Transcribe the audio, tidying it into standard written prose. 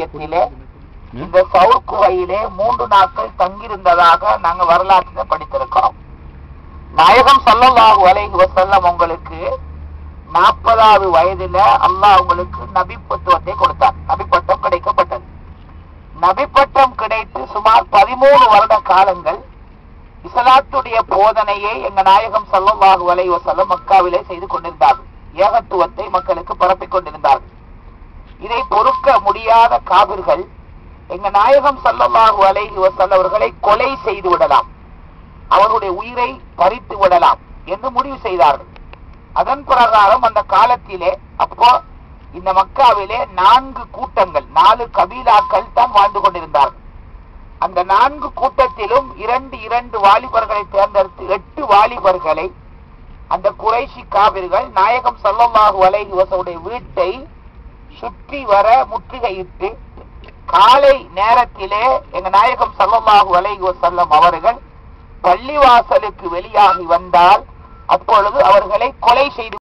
விஷயத்திலே இந்த சவுர் குகையிலே 3 நாட்கள் தங்கியிருந்ததாக நாங்கள் வரலாற்றில் படித்திருக்கிறோம். நாயகம் ஸல்லல்லாஹு அலைஹி வஸல்லம் உங்களுக்கு 40வது வயதில அல்லாஹ் உங்களுக்கு நபிப்பத்துவத்தை கொடுத்தார். நபிப்பட்டம் கிடைக்கப்பட்டது. நபிப்பட்டம் கிடைத்து சுமார் 13 வருட காலங்கள் இஸ்லாத்துடைய போதனையை எங்க நாயகம் ஸல்லல்லாஹு அலைஹி வஸல்லம் மக்காவிலே செய்து கொண்டிருந்தார்கள். ஏகத்துவத்தை மக்களுக்கு பரப்பிக் கொண்டிருந்தார்கள். இதை பொறுக்க முடியாத காபிர்கள் எங்க நாயகம் ஸல்லல்லாஹு அலைஹி வஸல்லம் அவர்களை கொலை செய்து விடலாம், அவருடைய உயிரை பறித்து விடலாம் என்று முடிவு செய்தார்கள். அதன் பிரகாரம் அந்த காலத்திலே அப்போ இந்த மக்காவிலே 4 கூட்டங்கள் 4 கபீலாக்கள் தான் வாழ்ந்து கொண்டிருந்தார்கள். அந்த 4 கூட்டத்திலும் 2 வாலிபர்களை தேர்ந்தெடுத்து 8 வாலிபர்களை அந்த குறைஷி காபிர்கள் நாயகம் ஸல்லல்லாஹு அலைஹி வஸல்லம் வீட்டை சுற்றி வர முற்றுகையிட்டு காலை நேரத்திலே எங்க நாயகம் ஸல்லல்லாஹு அலைஹி வஸல்லம் அவர்கள் பள்ளிவாசலுக்கு வெளியாகி வந்தால் அப்பொழுது அவர்களை கொலை செய்து